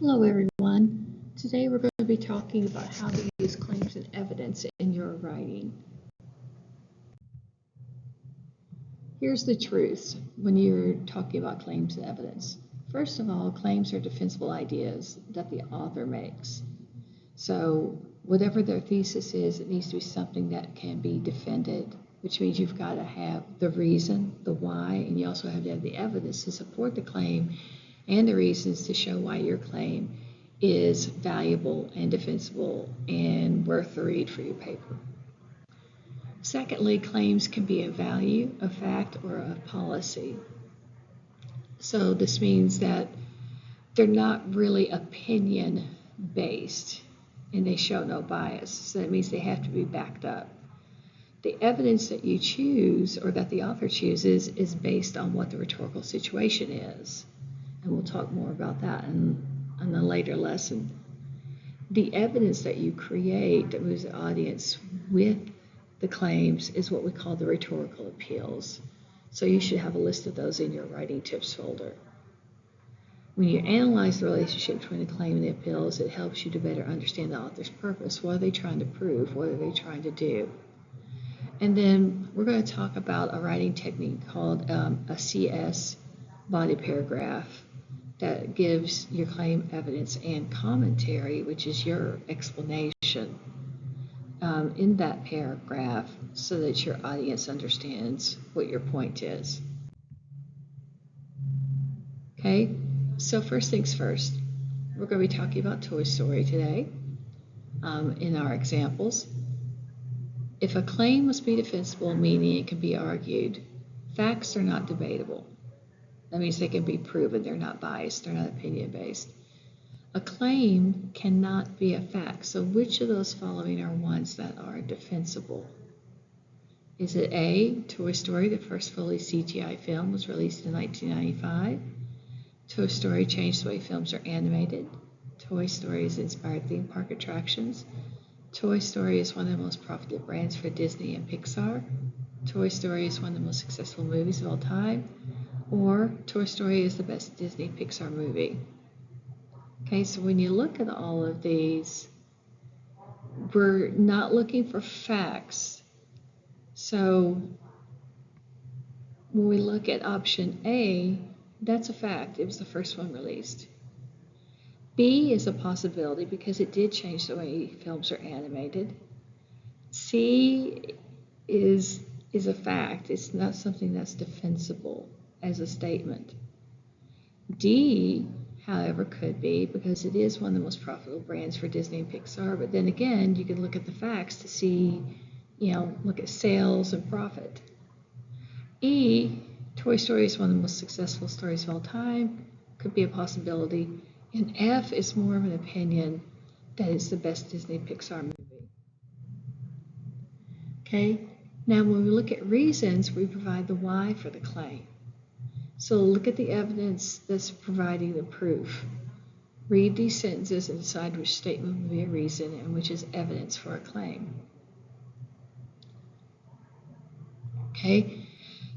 Hello, everyone. Today we're going to be talking about how to use claims and evidence in your writing. Here's the truth when you're talking about claims and evidence. First of all, claims are defensible ideas that the author makes. So whatever their thesis is, it needs to be something that can be defended, which means you've got to have the reason, the why, and you also have to have the evidence to support the claim and the reasons to show why your claim is valuable and defensible and worth the read for your paper. Secondly, claims can be a value, a fact, or a policy. So this means that they're not really opinion based and they show no bias. So that means they have to be backed up. The evidence that you choose or that the author chooses is based on what the rhetorical situation is. And we'll talk more about that in a later lesson. The evidence that you create that moves the audience with the claims is what we call the rhetorical appeals. So you should have a list of those in your writing tips folder. When you analyze the relationship between the claim and the appeals, it helps you to better understand the author's purpose. What are they trying to prove? What are they trying to do? And then we're going to talk about a writing technique called a CS body paragraph that gives your claim evidence and commentary, which is your explanation in that paragraph so that your audience understands what your point is. Okay, so first things first, we're going to be talking about Toy Story today in our examples. If a claim must be defensible, meaning it can be argued, facts are not debatable. That means they can be proven. They're not biased. They're not opinion-based. A claim cannot be a fact. So which of those following are ones that are defensible? Is it A, Toy Story, the first fully CGI film, was released in 1995? Toy Story changed the way films are animated. Toy Story has inspired theme park attractions. Toy Story is one of the most profitable brands for Disney and Pixar. Toy Story is one of the most successful movies of all time. Or Toy Story is the best Disney Pixar movie. Okay, so when you look at all of these, we're not looking for facts. So when we look at option A, that's a fact. It was the first one released. B is a possibility because it did change the way films are animated. C is a fact. It's not something that's defensible as a statement. D, however, could be because it is one of the most profitable brands for Disney and Pixar, but then again, you can look at the facts to see, look at sales and profit. E, Toy Story is one of the most successful stories of all time, could be a possibility. And F is more of an opinion that it's the best Disney Pixar movie. Okay, now when we look at reasons, we provide the why for the claim. So look at the evidence that's providing the proof. Read these sentences and decide which statement will be a reason and which is evidence for a claim. Okay,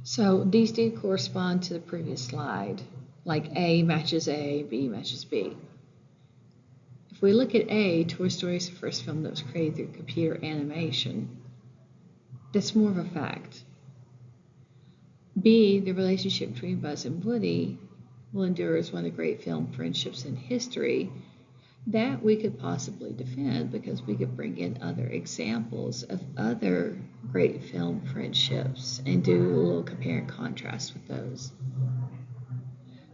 so these do correspond to the previous slide, like A matches A, B matches B. If we look at A, Toy Story is the first film that was created through computer animation. That's more of a fact. B, the relationship between Buzz and Woody will endure as one of the great film friendships in history. That we could possibly defend because we could bring in other examples of other great film friendships and do a little compare and contrast with those.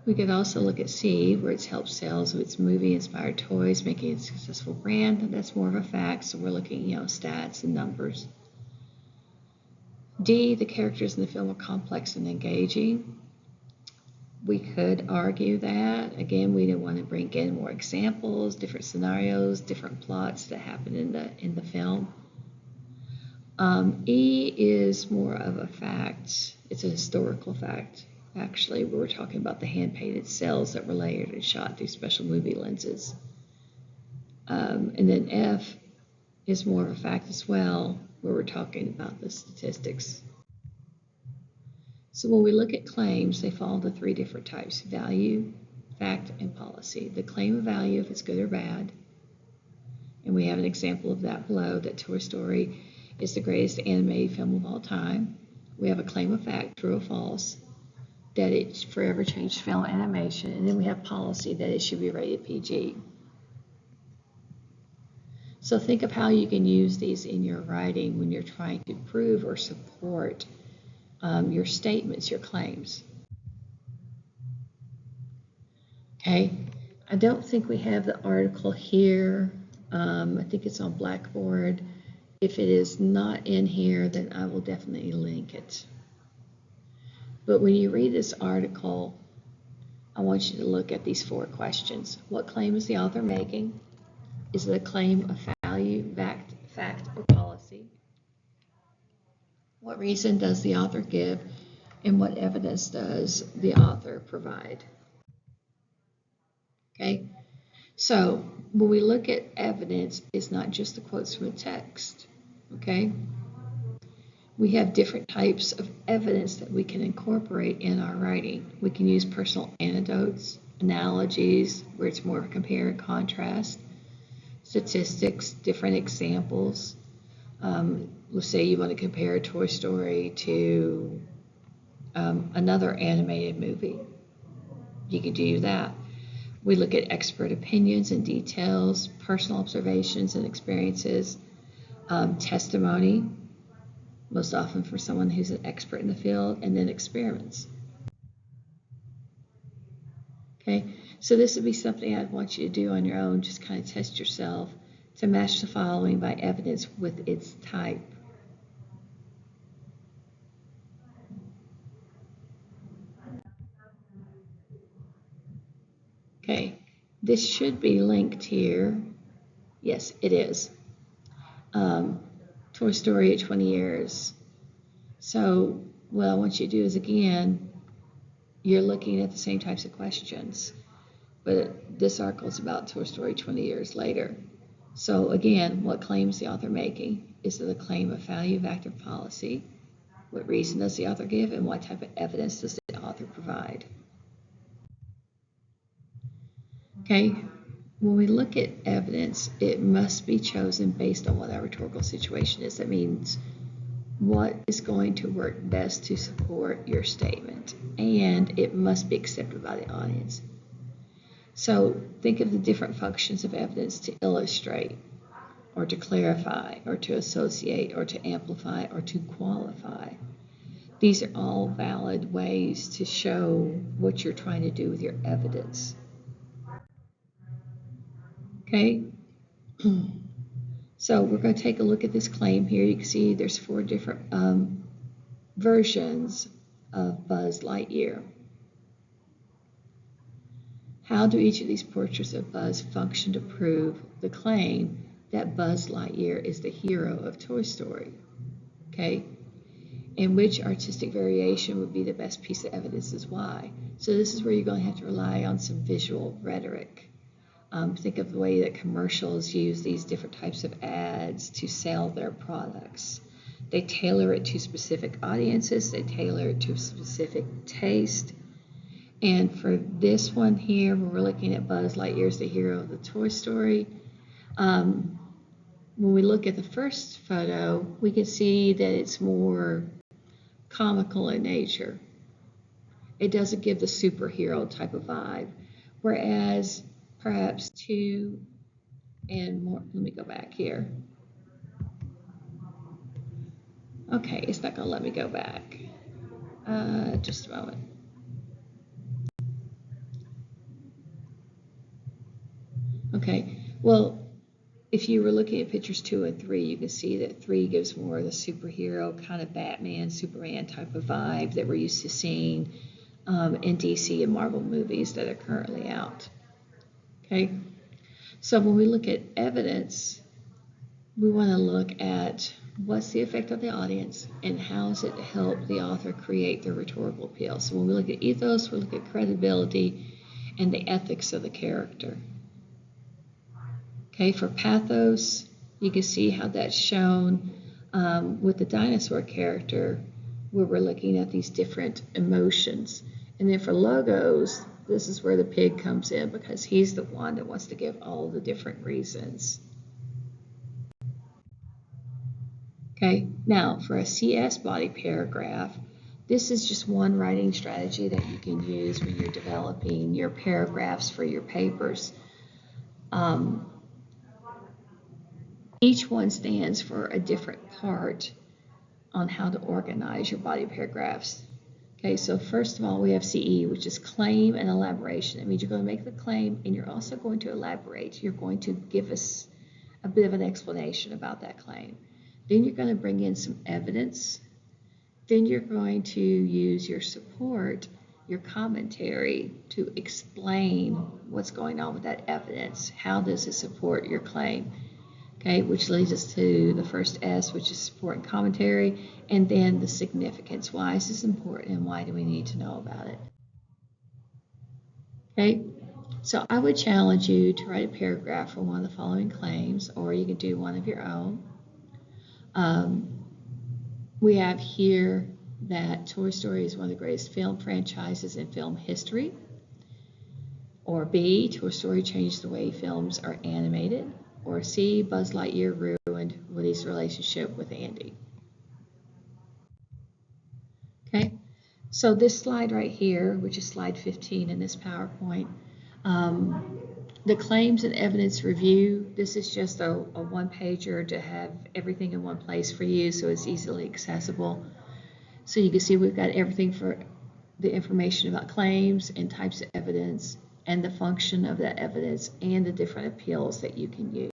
We could also look at C, where it's helped sales of its movie-inspired toys, making it a successful brand. That's more of a fact, so we're looking, stats and numbers. D, the characters in the film are complex and engaging. We could argue that. Again, we didn't want to bring in more examples, different scenarios, different plots that happen in the film. E is more of a fact. It's a historical fact. Actually, we were talking about the hand-painted cells that were layered and shot through special movie lenses. And then F is more of a fact as well, where we're talking about the statistics. So when we look at claims, they fall into three different types: value, fact, and policy. The claim of value, if it's good or bad. And we have an example of that below, that Toy Story is the greatest animated film of all time. We have a claim of fact, true or false, that it forever changed film animation. And then we have policy, that it should be rated PG. So think of how you can use these in your writing when you're trying to prove or support your statements, your claims. Okay, I don't think we have the article here. I think it's on Blackboard. If it is not in here, then I will definitely link it. But when you read this article, I want you to look at these 4 questions. What claim is the author making? Is it a claim of value, fact, or policy? What reason does the author give, and what evidence does the author provide? Okay, so when we look at evidence, it's not just the quotes from a text. Okay, we have different types of evidence that we can incorporate in our writing. We can use personal anecdotes, analogies, where it's more of a compare and contrast, statistics, different examples. Let's say you want to compare Toy Story to another animated movie. You can do that. We look at expert opinions and details, personal observations and experiences, testimony, most often for someone who's an expert in the field, and then experiments. Okay, so this would be something I'd want you to do on your own, just kind of test yourself to match the following by evidence with its type. Okay, this should be linked here. Yes, it is. Toy Story at 20 years. So what I want you to do is, again, you're looking at the same types of questions, but this article is about Toy Story 20 years later. So again, what claim is the author making? Is it a claim of value, fact, or policy? What reason does the author give, and what type of evidence does the author provide? Okay, when we look at evidence, it must be chosen based on what our rhetorical situation is. That means what is going to work best to support your statement, and it must be accepted by the audience. So think of the different functions of evidence: to illustrate, or to clarify, or to associate, or to amplify, or to qualify. These are all valid ways to show what you're trying to do with your evidence. Okay, so we're going to take a look at this claim here. You can see there's 4 different versions of Buzz Lightyear. How do each of these portraits of Buzz function to prove the claim that Buzz Lightyear is the hero of Toy Story? Okay, and which artistic variation would be the best piece of evidence is why? So this is where you're going to have to rely on some visual rhetoric. Think of the way that commercials use these different types of ads to sell their products. They tailor it to specific audiences, they tailor it to a specific taste. And for this one here, where we're looking at Buzz Lightyear as the hero of the Toy Story, when we look at the first photo, we can see that it's more comical in nature. It doesn't give the superhero type of vibe. Whereas perhaps 2 and more, let me go back here. Okay, it's not going to let me go back. Just a moment. Okay, well, if you were looking at pictures 2 and 3, you can see that 3 gives more of the superhero kind of Batman, Superman type of vibe that we're used to seeing in DC and Marvel movies that are currently out. Okay, so when we look at evidence, we want to look at what's the effect on the audience and how does it help the author create their rhetorical appeal. So when we look at ethos, we look at credibility and the ethics of the character. Okay, for pathos, you can see how that's shown with the dinosaur character, where we're looking at these different emotions. And then for logos, This is where the pig comes in, because he's the one that wants to give all the different reasons. Okay, now for a CS body paragraph, this is just one writing strategy that you can use when you're developing your paragraphs for your papers. Each one stands for a different part on how to organize your body paragraphs. Okay, so first of all, we have CE, which is claim and elaboration. That means you're going to make the claim and you're also going to elaborate. You're going to give us a bit of an explanation about that claim. Then you're going to bring in some evidence. Then you're going to use your support, your commentary, to explain what's going on with that evidence. How does it support your claim? Okay, which leads us to the first S, which is support and commentary, and then the significance. Why is this important and why do we need to know about it? Okay, so I would challenge you to write a paragraph for one of the following claims, or you can do one of your own. We have here that Toy Story is one of the greatest film franchises in film history. Or B, Toy Story changed the way films are animated. Or C, Buzz Lightyear ruined Woody's relationship with Andy. Okay, so this slide right here, which is slide 15 in this PowerPoint, the claims and evidence review, this is just a one-pager to have everything in one place for you so it's easily accessible. So you can see we've got everything for the information about claims and types of evidence and the function of that evidence and the different appeals that you can use.